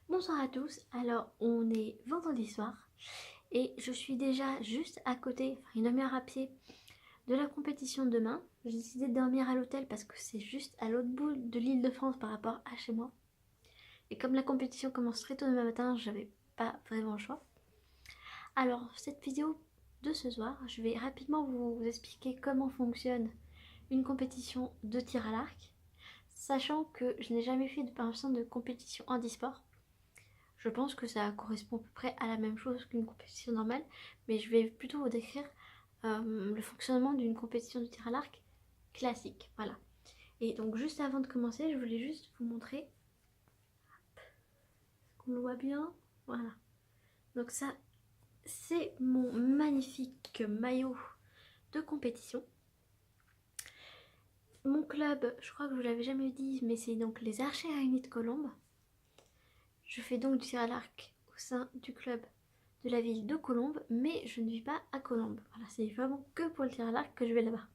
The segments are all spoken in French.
Bonsoir à tous, alors on est vendredi soir et je suis déjà juste à côté, enfin une demi-heure à pied de la compétition de demain. J'ai décidé de dormir à l'hôtel parce que c'est juste à l'autre bout de l'île de France par rapport à chez moi. Et comme la compétition commence très tôt demain matin, j'avais pas vraiment le choix. Alors cette vidéo de ce soir, je vais rapidement vous expliquer comment fonctionne une compétition de tir à l'arc, sachant que je n'ai jamais fait pour l'instant de compétition handisport. Je pense que ça correspond à peu près à la même chose qu'une compétition normale, mais je vais plutôt vous décrire le fonctionnement d'une compétition de tir à l'arc classique. Voilà. Et donc juste avant de commencer, je voulais juste vous montrer qu'on le voit bien. Voilà. Donc ça, c'est mon magnifique maillot de compétition. Mon club, je crois que je vous l'avais jamais dit, mais c'est donc les Archers Réunis de Colombes. Je fais donc du tir à l'arc au sein du club de la ville de Colombes, mais je ne vis pas à Colombes. Voilà, c'est vraiment que pour le tir à l'arc que je vais là-bas.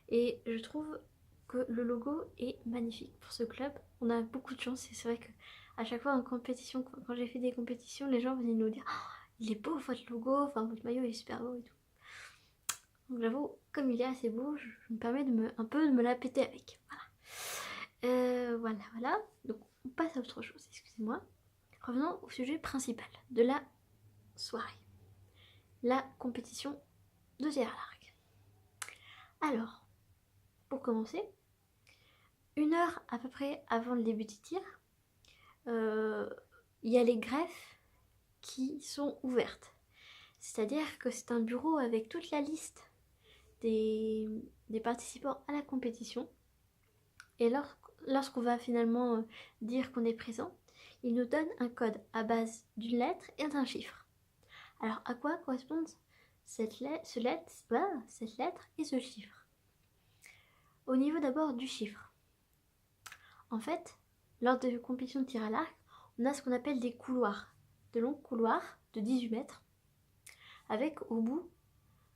Et je trouve que le logo est magnifique pour ce club. On a beaucoup de chance et c'est vrai que à chaque fois en compétition, quand j'ai fait des compétitions, les gens venaient nous dire oh, il est beau votre logo, enfin votre maillot est super beau et tout. Donc j'avoue, comme il est assez beau, je me permets un peu de me la péter avec. Voilà. Donc on passe à autre chose, excusez-moi. Revenons au sujet principal de la soirée. La compétition de tir à l'arc. Alors, pour commencer, 1 heure à peu près avant le début du tir, il y a les greffes qui sont ouvertes. C'est-à-dire que c'est un bureau avec toute la liste des participants à la compétition. Et lorsqu'on va finalement dire qu'on est présent, il nous donne un code à base d'une lettre et d'un chiffre. Alors à quoi correspondent cette lettre et ce chiffre? Au niveau d'abord du chiffre. En fait, lors de compétitions de tir à l'arc, on a ce qu'on appelle des couloirs, de longs couloirs de 18 mètres, avec au bout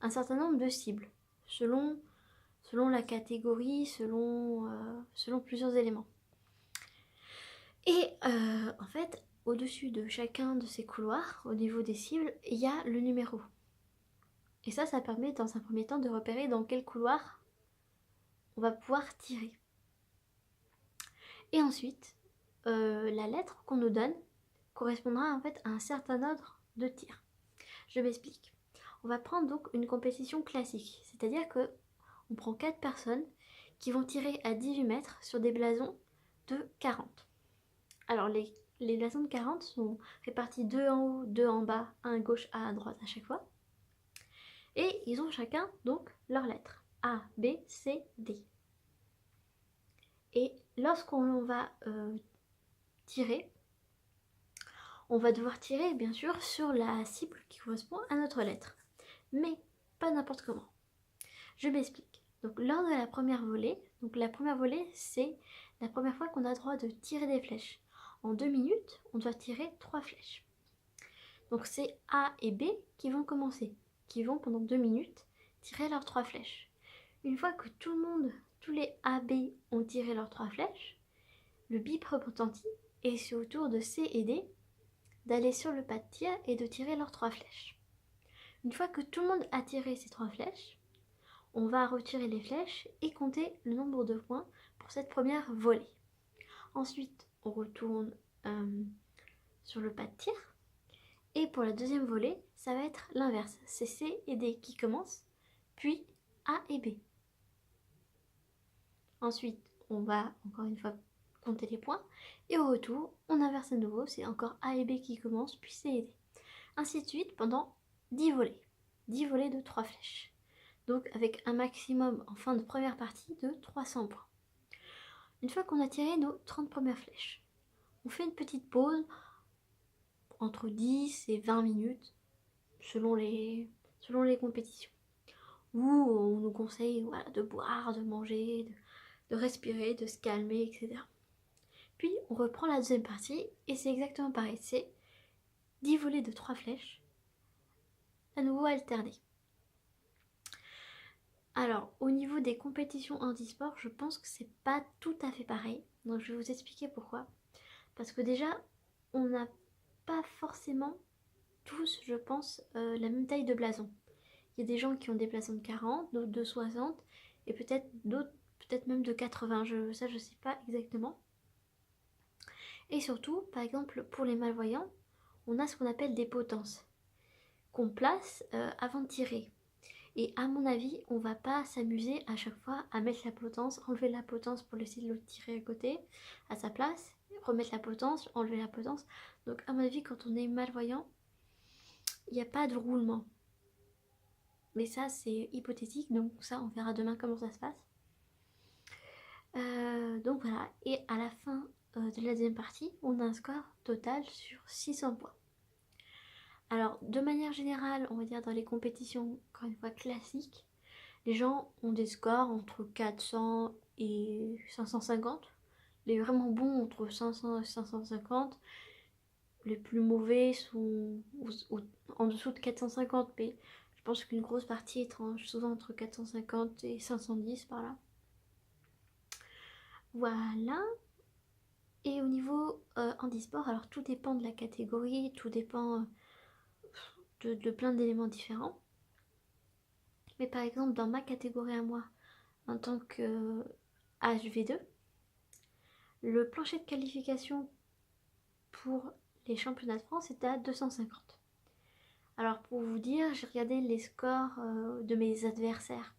un certain nombre de cibles, selon la catégorie, selon plusieurs éléments. Et en fait, au-dessus de chacun de ces couloirs, au niveau des cibles, il y a le numéro. Et ça permet dans un premier temps de repérer dans quel couloir on va pouvoir tirer. Et ensuite, la lettre qu'on nous donne correspondra en fait à un certain ordre de tir. Je m'explique. On va prendre donc une compétition classique, c'est-à-dire que on prend 4 personnes qui vont tirer à 18 mètres sur des blasons de 40. Alors les blasons de 40 sont répartis 2 en haut, 2 en bas, un à gauche, un à droite à chaque fois. Et ils ont chacun donc leurs lettres A, B, C, D. Et lorsqu'on va tirer, on va devoir tirer bien sûr sur la cible qui correspond à notre lettre. Mais pas n'importe comment. Je m'explique. Donc lors de la première volée, c'est la première fois qu'on a le droit de tirer des flèches. En 2 minutes, on doit tirer 3 flèches. Donc c'est A et B qui vont commencer, qui vont pendant 2 minutes tirer leurs 3 flèches. Une fois que tous les A, B ont tiré leurs 3 flèches, le bip retentit et c'est au tour de C et D d'aller sur le pas de tir et de tirer leurs 3 flèches. Une fois que tout le monde a tiré ces 3 flèches, on va retirer les flèches et compter le nombre de points pour cette première volée. Ensuite, on retourne sur le pas de tir. Et pour la deuxième volée, ça va être l'inverse. C'est C et D qui commencent, puis A et B. Ensuite, on va encore une fois compter les points. Et au retour, on inverse à nouveau. C'est encore A et B qui commencent, puis C et D. Ainsi de suite pendant 10 volées. 10 volées de 3 flèches. Donc avec un maximum en fin de première partie de 300 points. Une fois qu'on a tiré nos 30 premières flèches, on fait une petite pause entre 10 et 20 minutes selon les compétitions. Où on nous conseille de boire, de manger, de respirer, de se calmer, etc. Puis on reprend la deuxième partie et c'est exactement pareil. C'est 10 volées de 3 flèches, à nouveau alternées. Alors, au niveau des compétitions handisport, je pense que c'est pas tout à fait pareil. Donc je vais vous expliquer pourquoi. Parce que déjà, on n'a pas forcément tous, je pense, la même taille de blason. Il y a des gens qui ont des blasons de 40, d'autres de 60, et peut-être d'autres, peut-être même de 80, ça je sais pas exactement. Et surtout, par exemple, pour les malvoyants, on a ce qu'on appelle des potences, qu'on place avant de tirer. Et à mon avis, on va pas s'amuser à chaque fois à mettre la potence, enlever la potence pour laisser l'autre tirer à côté, à sa place, remettre la potence, enlever la potence. Donc à mon avis, quand on est malvoyant, il n'y a pas de roulement. Mais ça, c'est hypothétique, donc ça, on verra demain comment ça se passe. Donc voilà, et à la fin de la deuxième partie, on a un score total sur 600 points. Alors, de manière générale, on va dire dans les compétitions, encore une fois classiques, les gens ont des scores entre 400 et 550. Les vraiment bons entre 500 et 550. Les plus mauvais sont en dessous de 450, mais je pense qu'une grosse partie est souvent entre 450 et 510 par là. Voilà. Et au niveau handisport, alors tout dépend de la catégorie, tout dépend de plein d'éléments différents. Mais par exemple, dans ma catégorie à moi, en tant que HV2, le plancher de qualification pour les championnats de France était à 250. Alors pour vous dire, j'ai regardé les scores de mes adversaires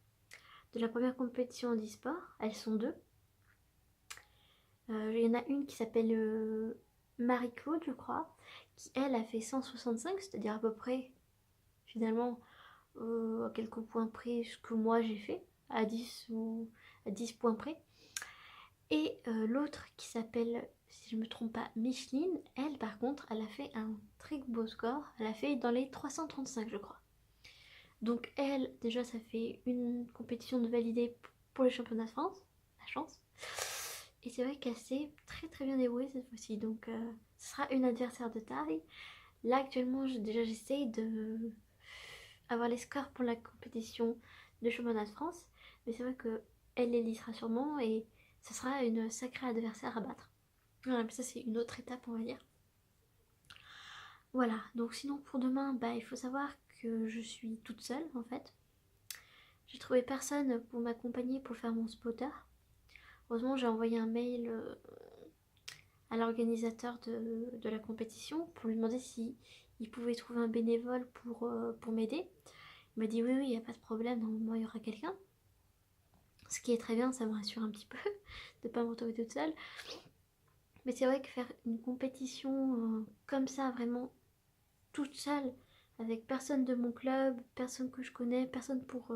de la première compétition handisport. Elles sont deux. Il y en a une qui s'appelle Marie-Claude, je crois, qui elle a fait 165, c'est-à-dire à peu près finalement à quelques points près ce que moi j'ai fait, à 10 ou à 10 points près. Et l'autre qui s'appelle, si je ne me trompe pas, Micheline, elle par contre, elle a fait un très beau score, elle a fait dans les 335 je crois. Donc elle, déjà ça fait une compétition de validée pour les championnats de France, la chance. Et c'est vrai qu'elle s'est très très bien débrouillée cette fois-ci, donc ce sera une adversaire de taille. Là actuellement j'essaye de avoir les scores pour la compétition de championnat de France, mais c'est vrai que elle les lisera sûrement et ce sera une sacrée adversaire à battre. Voilà, mais ça c'est une autre étape on va dire. Voilà, donc sinon pour demain, il faut savoir que je suis toute seule en fait. J'ai trouvé personne pour m'accompagner pour faire mon spotter. Heureusement j'ai envoyé un mail à l'organisateur de la compétition pour lui demander si il pouvait trouver un bénévole pour m'aider. Il m'a dit oui, il n'y a pas de problème, normalement il y aura quelqu'un. Ce qui est très bien, ça me rassure un petit peu de ne pas me retrouver toute seule. Mais c'est vrai que faire une compétition comme ça, vraiment toute seule, avec personne de mon club, personne que je connais, personne pour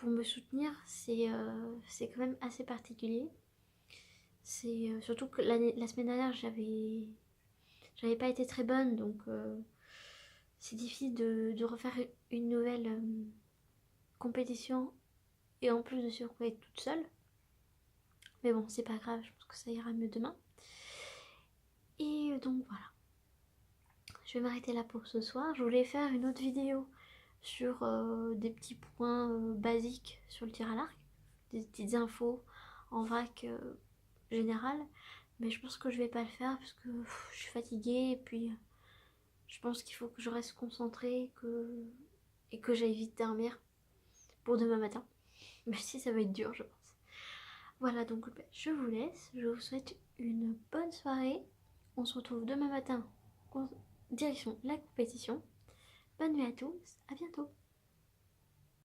me soutenir, c'est quand même assez particulier. C'est surtout que la semaine dernière, j'avais pas été très bonne, donc c'est difficile de refaire une nouvelle compétition et en plus de surcroît être toute seule. Mais bon, c'est pas grave, je pense que ça ira mieux demain. Et donc voilà. Je vais m'arrêter là pour ce soir. Je voulais faire une autre vidéo sur des petits points basiques sur le tir à l'arc, des petites infos en vrac général, mais je pense que je vais pas le faire parce que je suis fatiguée et puis je pense qu'il faut que je reste concentrée et que j'aille vite dormir pour demain matin, même si ça va être dur je pense. Voilà, donc je vous laisse, je vous souhaite une bonne soirée, on se retrouve demain matin en direction la compétition. Bonne nuit à tous, à bientôt.